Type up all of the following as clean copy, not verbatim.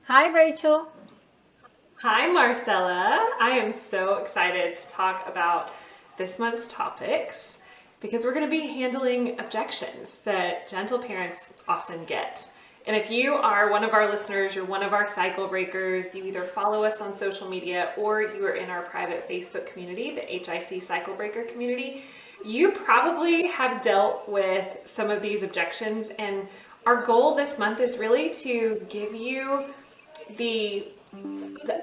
Hi, Rachel. Hi, Marcela. I am so excited to talk about this month's topics because we're going to be handling objections that gentle parents often get. And if you are one of our listeners, you're one of our cycle breakers, you either follow us on social media or you are in our private Facebook community, the HIC Cycle Breaker community, you probably have dealt with some of these objections. And our goal this month is really to give you the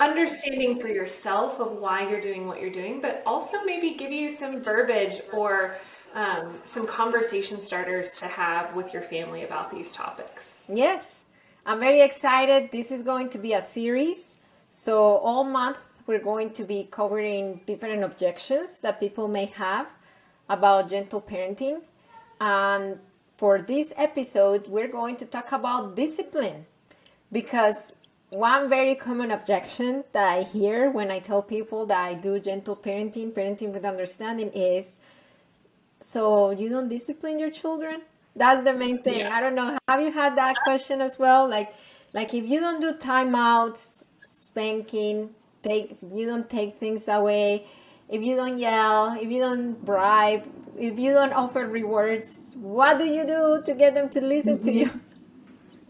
understanding for yourself of why you're doing what you're doing, but also maybe give you some verbiage or some conversation starters to have with your family about these topics. Yes, I'm very excited. This is going to be a series. So all month we're going to be covering different objections that people may have about gentle parenting. And for this episode, we're going to talk about discipline, because one very common objection that I hear when I tell people that I do gentle parenting, parenting with understanding, is, so you don't discipline your children? That's the main thing. Yeah. I don't know. Have you had that question as well? Like if you don't do timeouts, spanking, if you don't take things away, if you don't yell, if you don't bribe, if you don't offer rewards, what do you do to get them to listen to you?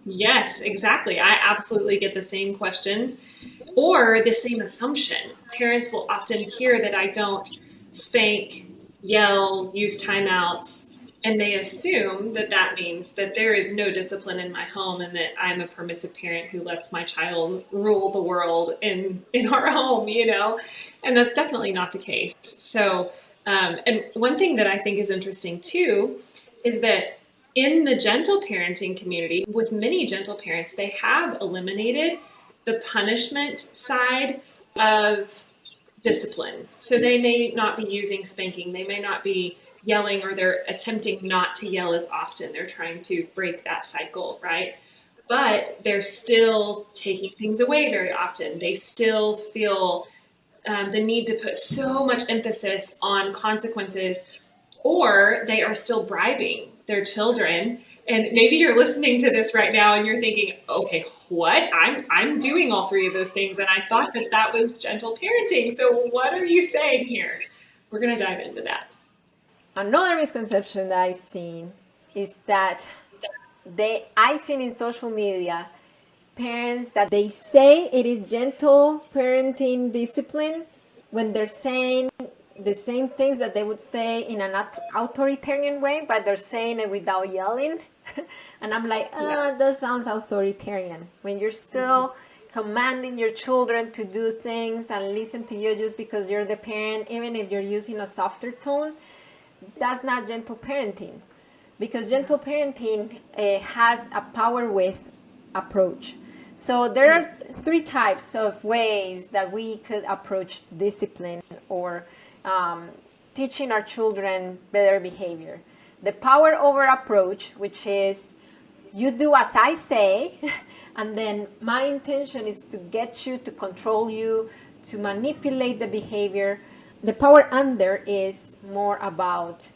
Yes, exactly. I absolutely get the same questions or the same assumption. Parents will often hear that I don't spank, yell, use timeouts, and they assume that that means that there is no discipline in my home and that I'm a permissive parent who lets my child rule the world in our home, and that's definitely not the case. So, and one thing that I think is interesting too is that in the gentle parenting community, with many gentle parents, they have eliminated the punishment side of discipline. So they may not be using spanking, they may not be yelling, or they're attempting not to yell as often. They're trying to break that cycle, right? But they're still taking things away very often. They still feel the need to put so much emphasis on consequences, or they are still bribing their children. And maybe you're listening to this right now and you're thinking, okay, what? I'm doing all three of those things, and I thought that that was gentle parenting. So what are you saying here? We're going to dive into that. Another misconception that I've seen is that I've seen in social media parents that they say it is gentle parenting discipline when they're saying the same things that they would say in an authoritarian way, but they're saying it without yelling. And I'm like, that sounds authoritarian. When you're still commanding your children to do things and listen to you just because you're the parent, even if you're using a softer tone, that's not gentle parenting. Because gentle parenting has a power with approach. So there are three types of ways that we could approach discipline or teaching our children better behavior. The power over approach, which is you do as I say, and then my intention is to get you, to control you, to manipulate the behavior. The power under is more about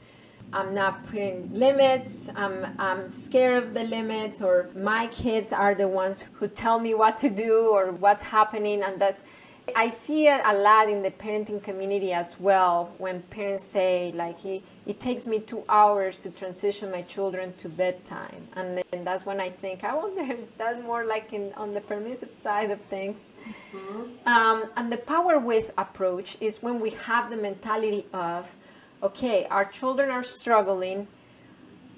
I'm not putting limits, I'm scared of the limits, or my kids are the ones who tell me what to do or what's happening. And I see it a lot in the parenting community as well, when parents say, like, it takes me 2 hours to transition my children to bedtime. And then that's when I think, I wonder if that's more like on the permissive side of things. Mm-hmm. And the power with approach is when we have the mentality of, okay, our children are struggling,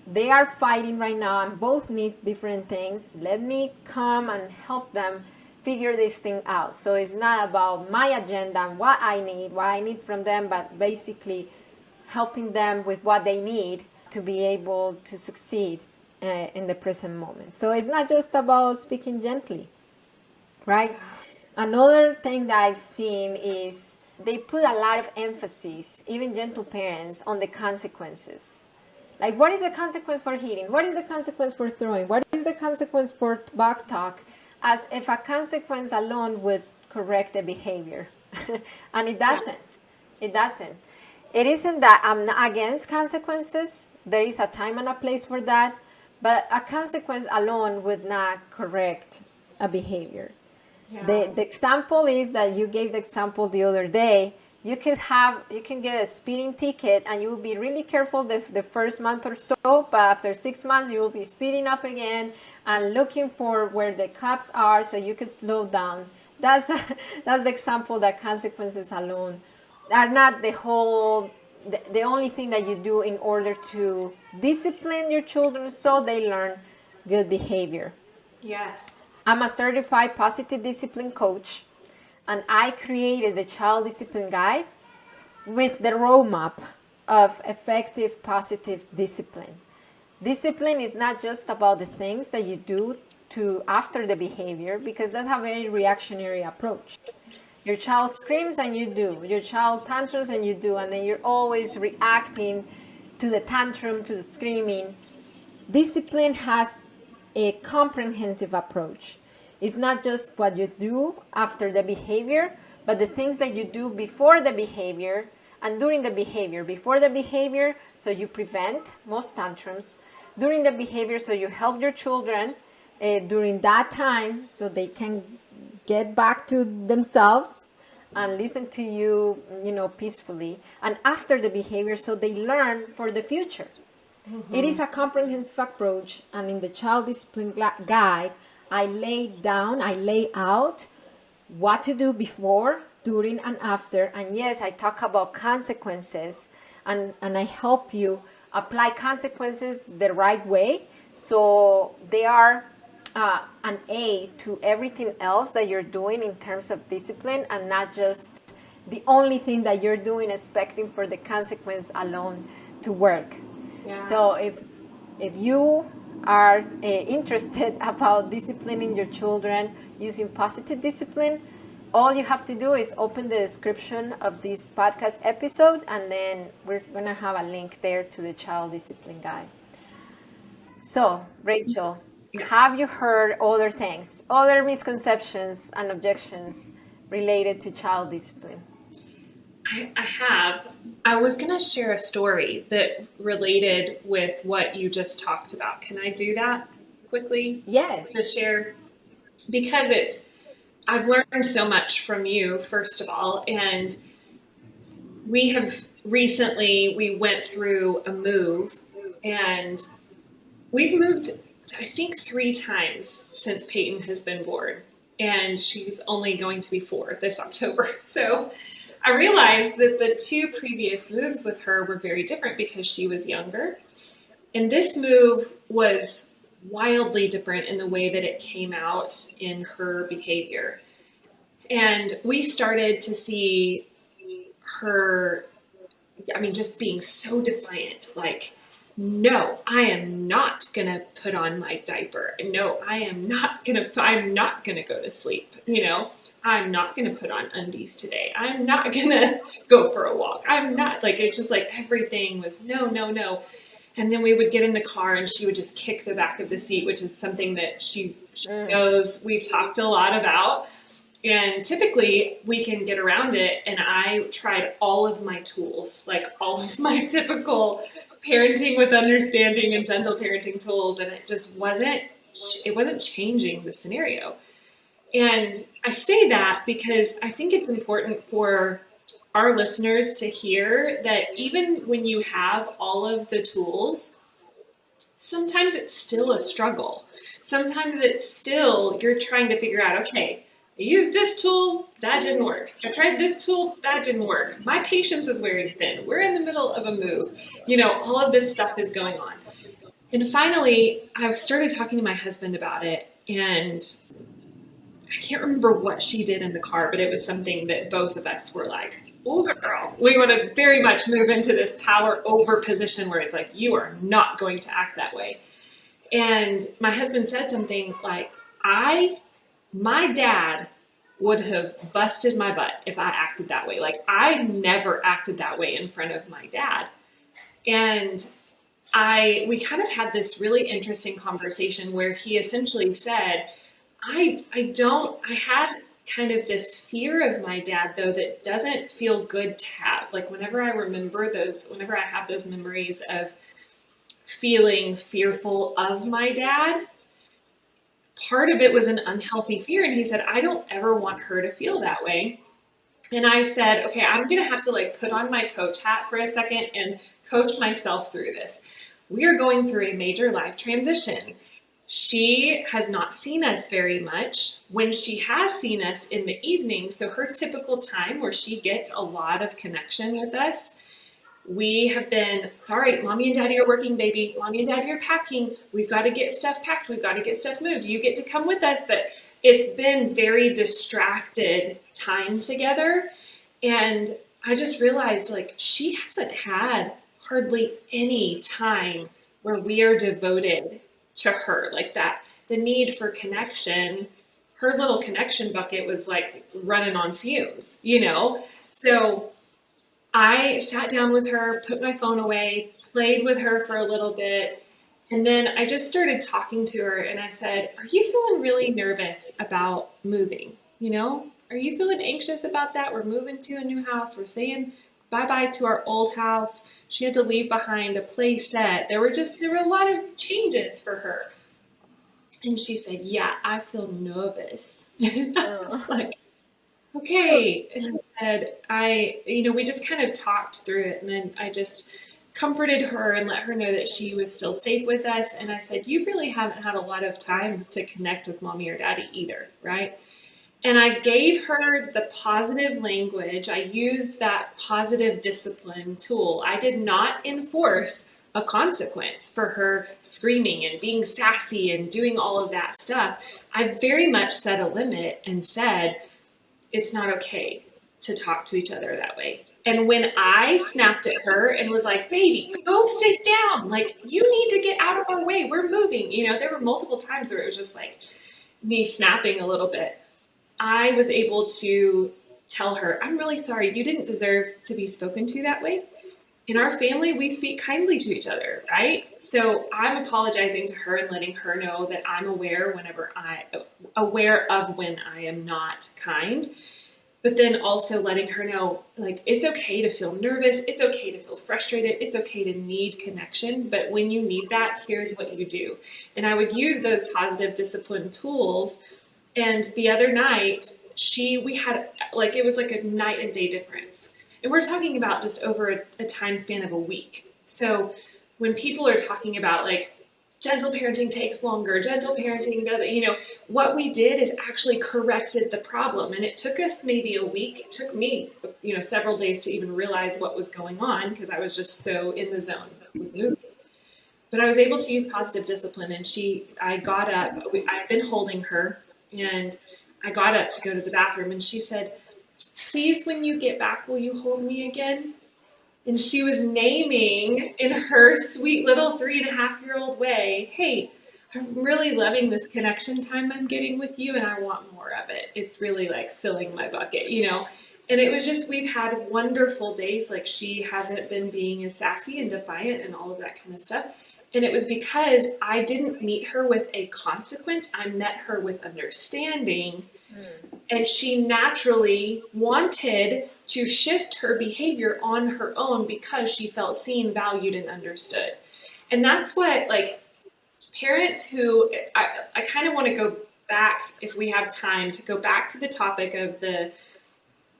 they are fighting right now, and both need different things. Let me come and help them figure this thing out. So it's not about my agenda and what I need from them, but basically helping them with what they need to be able to succeed in the present moment. So it's not just about speaking gently, right? Another thing that I've seen is they put a lot of emphasis, even gentle parents, on the consequences. Like, what is the consequence for hitting? What is the consequence for throwing? What is the consequence for back talk? As if a consequence alone would correct the behavior. And it doesn't. It doesn't. It isn't that I'm not against consequences. There is a time and a place for that, but a consequence alone would not correct a behavior. Yeah. The example is that you gave the example the other day. You can get a speeding ticket and you will be really careful the first month or so, but after 6 months you will be speeding up again and looking for where the cops are so you can slow down. That's that's the example that consequences alone are not the only thing that you do in order to discipline your children so they learn good behavior. Yes. I'm a certified positive discipline coach, and I created the Child Discipline Guide with the roadmap of effective positive discipline. Discipline is not just about the things that you do to after the behavior, because that's a very reactionary approach. Your child screams and you do. Your child tantrums and you do, and then you're always reacting to the tantrum, to the screaming. Discipline has a comprehensive approach. It's not just what you do after the behavior, but the things that you do before the behavior and during the behavior. Before the behavior, so you prevent most tantrums. During the behavior, so you help your children during that time so they can get back to themselves and listen to you, peacefully. And after the behavior, so they learn for the future. Mm-hmm. It is a comprehensive approach, and in the Child Discipline Guide, I lay out what to do before, during, and after. And yes, I talk about consequences, and I help you apply consequences the right way so they are an aid to everything else that you're doing in terms of discipline, and not just the only thing that you're doing expecting for the consequence alone to work. Yeah. So if you are interested about disciplining your children using positive discipline, all you have to do is open the description of this podcast episode, and then we're going to have a link there to the Child Discipline Guide. So, Rachel, have you heard other things, other misconceptions and objections related to child discipline? I have. I was going to share a story that related with what you just talked about. Can I do that quickly? Yes. To share, because I've learned so much from you, first of all, and we went through a move, and we've moved, I think, 3 times since Peyton has been born, and she's only going to be 4 this October. So I realized that the 2 previous moves with her were very different because she was younger. And this move was wildly different in the way that it came out in her behavior. And we started to see her, just being so defiant, like, no, I am not going to put on my diaper. No, I'm not going to go to sleep. I'm not going to put on undies today. I'm not going to go for a walk. I'm not, it's just like everything was no, no, no. And then we would get in the car and she would just kick the back of the seat, which is something that she knows we've talked a lot about. And typically we can get around it. And I tried all of my tools, like all of my typical parenting with understanding and gentle parenting tools. And it just wasn't changing the scenario. And I say that because I think it's important for our listeners to hear that even when you have all of the tools, sometimes it's still a struggle. Sometimes it's still, you're trying to figure out, okay, I used this tool, that didn't work. I tried this tool, that didn't work. My patience is wearing thin. We're in the middle of a move. All of this stuff is going on. And finally, I started talking to my husband about it, and I can't remember what she did in the car, but it was something that both of us were like, oh, girl, we want to very much move into this power over position where it's like, you are not going to act that way. And my husband said something like, my dad would have busted my butt if I acted that way. Like, I never acted that way in front of my dad. And we kind of had this really interesting conversation where he essentially said, I kind of this fear of my dad, though, that doesn't feel good to have. Like whenever I have those memories of feeling fearful of my dad, part of it was an unhealthy fear. And he said, I don't ever want her to feel that way. And I said, okay, I'm going to have to like put on my coach hat for a second and coach myself through this. We are going through a major life transition. She has not seen us very much. When she has seen us in the evening, so her typical time where she gets a lot of connection with us, we have been, sorry, mommy and daddy are working, baby. Mommy and daddy are packing. We've got to get stuff packed. We've got to get stuff moved. You get to come with us. But it's been very distracted time together. And I just realized like she hasn't had hardly any time where we are devoted to her like that. The need for connection, her little connection bucket was like running on fumes, you know? So I sat down with her, put my phone away, played with her for a little bit, and then I just started talking to her and I said, are you feeling really nervous about moving? You know, are you feeling anxious about that? We're moving to a new house. We're saying bye-bye to our old house. She had to leave behind a play set. There were a lot of changes for her. And she said, yeah, I feel nervous. And I was like, okay. And I said, we just kind of talked through it. And then I just comforted her and let her know that she was still safe with us. And I said, you really haven't had a lot of time to connect with mommy or daddy either, right? And I gave her the positive language. I used that positive discipline tool. I did not enforce a consequence for her screaming and being sassy and doing all of that stuff. I very much set a limit and said, it's not okay to talk to each other that way. And when I snapped at her and was like, baby, go sit down. Like, you need to get out of our way. We're moving. There were multiple times where it was just like me snapping a little bit. I was able to tell her, I'm really sorry. You didn't deserve to be spoken to that way. In our family, we speak kindly to each other, right? So I'm apologizing to her and letting her know that I'm aware of when I am not kind. But then also letting her know, like, it's okay to feel nervous. It's okay to feel frustrated. It's okay to need connection. But when you need that, here's what you do. And I would use those positive discipline tools. And the other night, we had, like, it was like a night and day difference. And we're talking about just over a time span of a week. So when people are talking about, like, gentle parenting takes longer, gentle parenting doesn't, what we did is actually corrected the problem. And it took us maybe a week. It took me, several days to even realize what was going on because I was just so in the zone with moving. But I was able to use positive discipline. And I got up, I've been holding her, and I got up to go to the bathroom. And she said, please, when you get back, will you hold me again? And she was naming in her sweet little 3.5-year-old way, hey, I'm really loving this connection time I'm getting with you, and I want more of it. It's really like filling my bucket, And it was just, we've had wonderful days. Like, she hasn't been being as sassy and defiant and all of that kind of stuff. And it was because I didn't meet her with a consequence. I met her with understanding. And she naturally wanted to shift her behavior on her own because she felt seen, valued, and understood. And that's what, like, parents who, I kind of want to go back, if we have time, to go back to the topic of the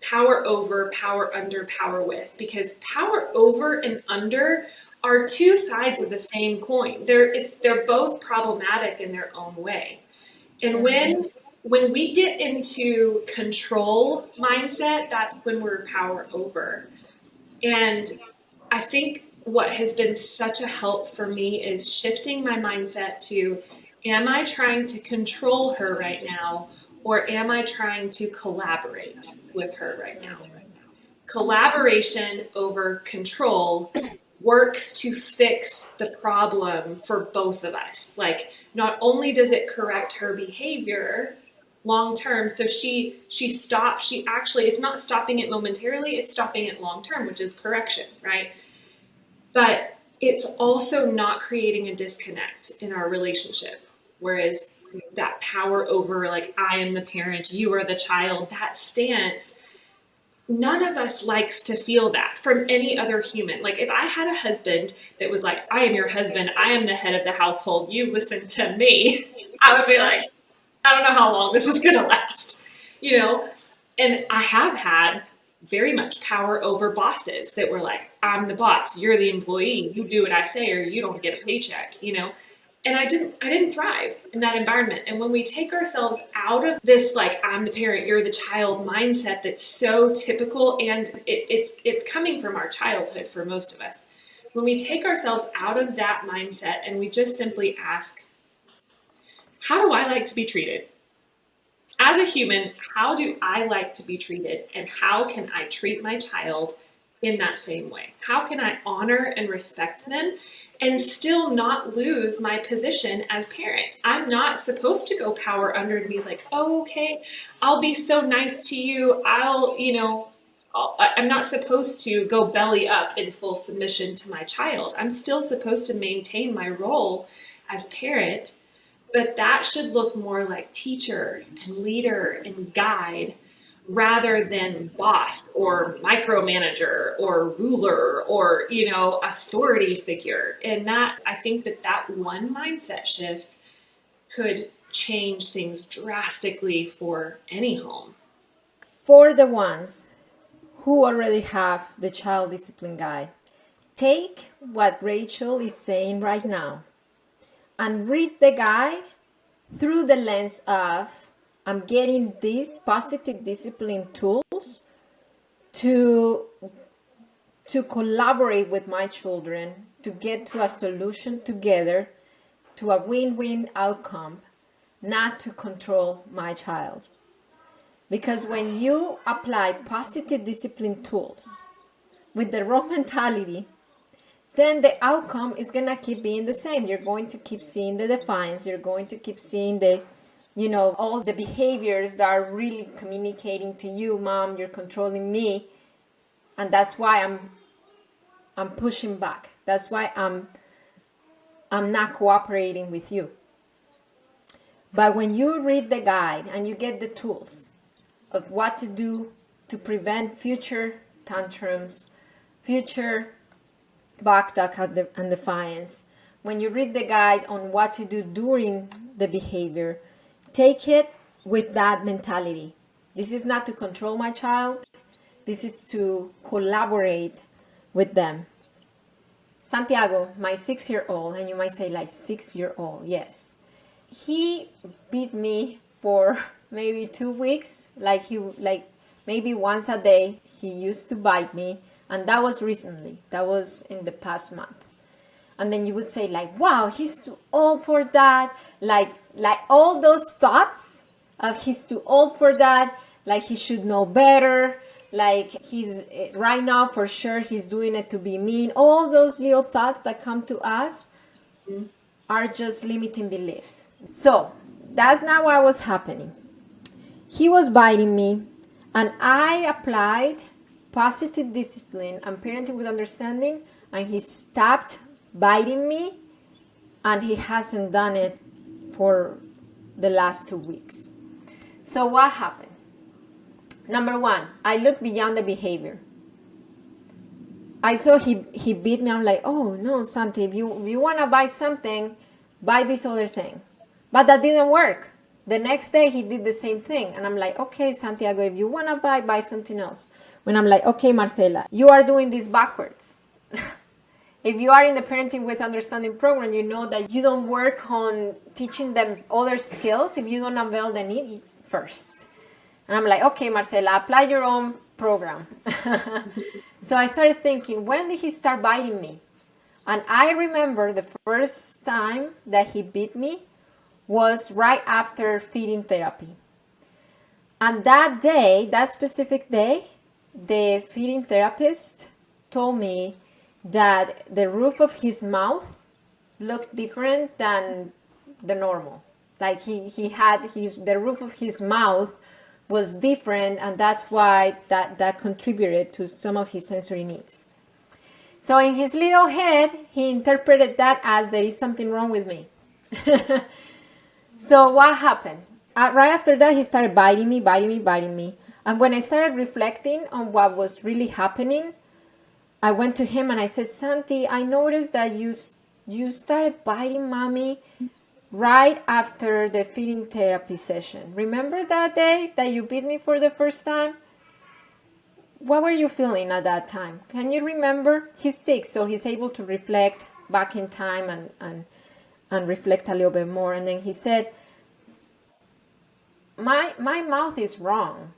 power over, power under, power with, because power over and under are two sides of the same coin. They're both problematic in their own way. And when we get into control mindset, that's when we're power over. And I think what has been such a help for me is shifting my mindset to, am I trying to control her right now, or am I trying to collaborate with her right now? Collaboration over control works to fix the problem for both of us. Like, not only does it correct her behavior long term, so she stops, it's not stopping it momentarily, it's stopping it long term, which is correction, right? But it's also not creating a disconnect in our relationship. Whereas that power over, like, I am the parent, you are the child, that stance. None of us likes to feel that from any other human. Like, if I had a husband that was like, I am your husband, I am the head of the household, you listen to me, I would be like, I don't know how long this is going to last, you know? And I have had very much power over bosses that were like, I'm the boss, you're the employee, you do what I say or you don't get a paycheck, you know? And I didn't thrive in that environment. And when we take ourselves out of this, like, I'm the parent, you're the child mindset that's so typical, and it's coming from our childhood for most of us. When we take ourselves out of that mindset and we just simply ask, how do I like to be treated? As a human, how do I like to be treated? And how can I treat my child in that same way? How can I honor and respect them and still not lose my position as parent? I'm not supposed to go power under and be like, oh, okay, I'll be so nice to you. I'm not supposed to go belly up in full submission to my child. I'm still supposed to maintain my role as parent, but that should look more like teacher and leader and guide rather than boss or micromanager or ruler or, authority figure. And that, I think that one mindset shift could change things drastically for any home. For the ones who already have the child discipline guide, take what Rachael is saying right now and read the guide through the lens of, I'm getting these positive discipline tools to collaborate with my children, to get to a solution together, to a win-win outcome, not to control my child. Because when you apply positive discipline tools with the wrong mentality, then the outcome is going to keep being the same. You're going to keep seeing the defiance. You're going to keep seeing all the behaviors that are really communicating to you, Mom, you're controlling me. And that's why I'm pushing back. That's why I'm not cooperating with you. But when you read the guide and you get the tools of what to do to prevent future tantrums, future backtalk and defiance, when you read the guide on what to do during the behavior, take it with that mentality. This is not to control my child. This is to collaborate with them. Santiago, my 6-year-old, and you might say like 6-year-old, yes. He beat me for maybe 2 weeks, like maybe once a day. He used to bite me, and that was recently. That was in the past month. And then you would say like, wow, he's too old for that. Like all those thoughts of he's too old for that, like he should know better, like he's right now for sure he's doing it to be mean. All those little thoughts that come to us are just limiting beliefs. So that's not what was happening. He was biting me, and I applied positive discipline and parenting with understanding, and he stopped biting me, and he hasn't done it for the last 2 weeks. So what happened? Number one, I looked beyond the behavior. I saw he beat me. I'm like, oh no, Santi, if you want to buy something, buy this other thing. But that didn't work. The next day he did the same thing. And I'm like, okay, Santiago, if you want to buy something else. When I'm like, okay, Marcela, you are doing this backwards. If you are in the Parenting with Understanding program, you know that you don't work on teaching them other skills if you don't unveil the need first. And I'm like, okay, Marcela, apply your own program. So I started thinking, when did he start biting me? And I remember the first time that he beat me was right after feeding therapy. And that day, that specific day, the feeding therapist told me that the roof of his mouth looked different than the normal. Like he had the roof of his mouth was different, and that's why that contributed to some of his sensory needs. So in his little head, he interpreted that as there is something wrong with me. So what happened? Right after that, he started biting me, biting me, biting me. And when I started reflecting on what was really happening, I went to him and I said, Santi, I noticed that you started biting mommy right after the feeding therapy session. Remember that day that you beat me for the first time? What were you feeling at that time? Can you remember? He's 6, so he's able to reflect back in time and reflect a little bit more. And then he said, my mouth is wrong.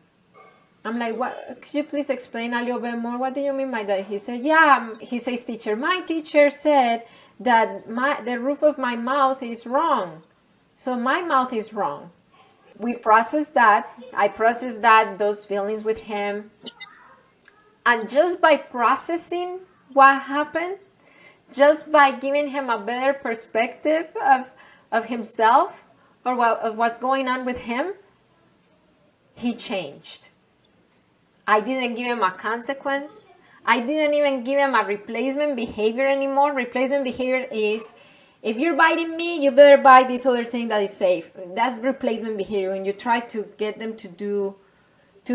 I'm like, what? Could you please explain a little bit more? What do you mean by that? He said, yeah. He says, teacher, my teacher said that the roof of my mouth is wrong. So my mouth is wrong. We processed that. I processed those feelings with him. And just by processing what happened, just by giving him a better perspective of himself or of what's going on with him, he changed. I didn't give him a consequence. I didn't even give him a replacement behavior anymore. Replacement behavior is, if you're biting me, you better buy this other thing that is safe. That's replacement behavior. When you try to get them to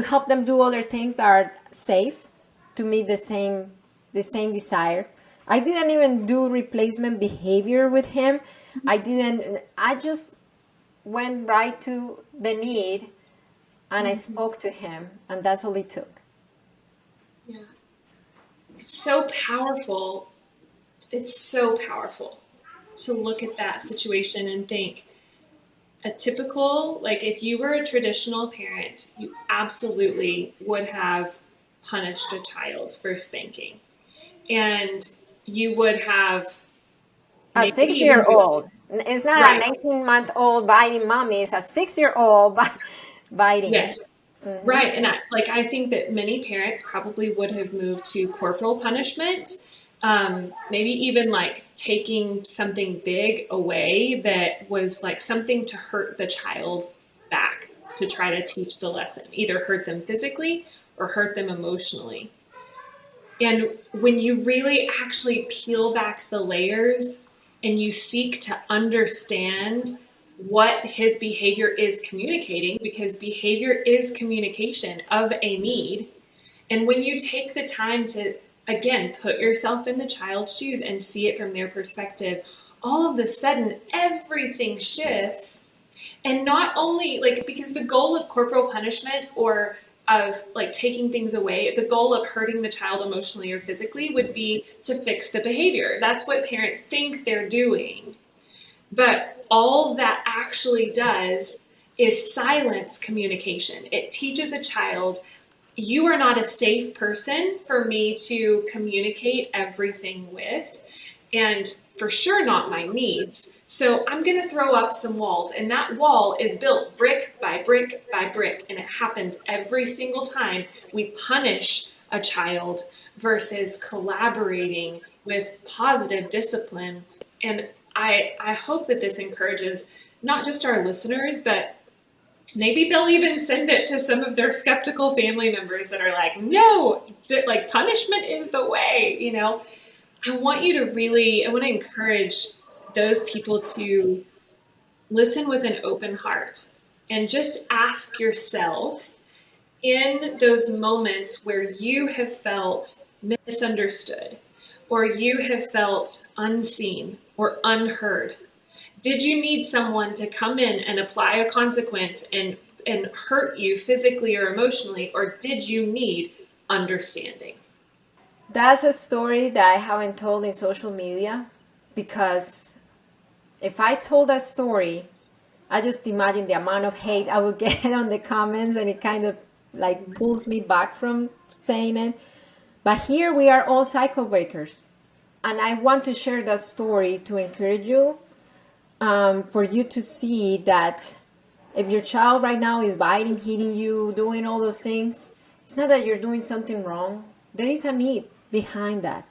help them do other things that are safe to meet the same desire. I didn't even do replacement behavior with him. I just went right to the need and I spoke to him, and that's all it took. Yeah. It's so powerful. It's so powerful to look at that situation and think, a typical, like if you were a traditional parent, you absolutely would have punished a child for spanking. And you would have A maybe even, 6-year-old. It's not right, an 18-month-old biting mommy. It's a 6-year-old biting. yes, right. And I think that many parents probably would have moved to corporal punishment, maybe even like taking something big away that was like something to hurt the child back to try to teach the lesson, either hurt them physically or hurt them emotionally. And when you really actually peel back the layers and you seek to understand what his behavior is communicating, because behavior is communication of a need. And when you take the time to, again, put yourself in the child's shoes and see it from their perspective, all of a sudden everything shifts. And not only like, because the goal of corporal punishment or of like taking things away, the goal of hurting the child emotionally or physically would be to fix the behavior. That's what parents think they're doing. But all that actually does is silence communication. It teaches a child, you are not a safe person for me to communicate everything with, and for sure not my needs. So I'm going to throw up some walls, and that wall is built brick by brick by brick, and it happens every single time we punish a child versus collaborating with positive discipline. And I hope that this encourages not just our listeners, but maybe they'll even send it to some of their skeptical family members that are like, no, like punishment is the way, you know. I want to encourage those people to listen with an open heart and just ask yourself, in those moments where you have felt misunderstood or you have felt unseen or unheard, did you need someone to come in and apply a consequence and hurt you physically or emotionally, or did you need understanding? That's a story that I haven't told in social media, because if I told that story, I just imagine the amount of hate I would get on the comments, and it kind of like pulls me back from saying it. But here we are all cycle breakers. And I want to share that story to encourage you, for you to see that if your child right now is biting, hitting you, doing all those things, it's not that you're doing something wrong. There is a need behind that.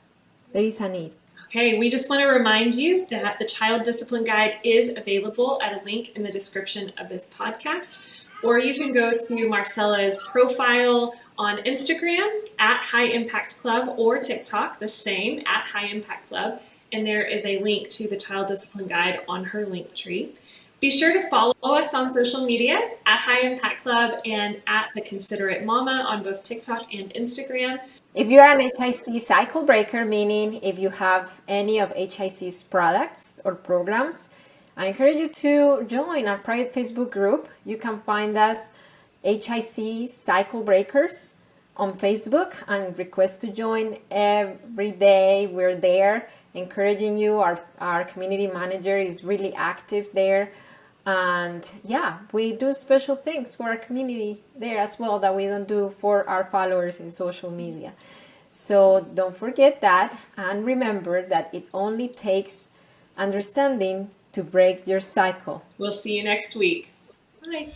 There is a need. Okay, we just want to remind you that the Child Discipline Guide is available at a link in the description of this podcast, or you can go to Marcela's profile on Instagram at High Impact Club, or TikTok, the same, at High Impact Club, and there is a link to the Child Discipline Guide on her link tree. Be sure to follow us on social media at High Impact Club and at The Considerate Mama on both TikTok and Instagram. If you're an HIC cycle breaker, meaning if you have any of HIC's products or programs, I encourage you to join our private Facebook group. You can find us HIC Cycle Breakers on Facebook and request to join every day. We're there encouraging you. Our community manager is really active there. And yeah, we do special things for our community there as well that we don't do for our followers in social media. So don't forget that, and remember that it only takes understanding to break your cycle. We'll see you next week. Bye.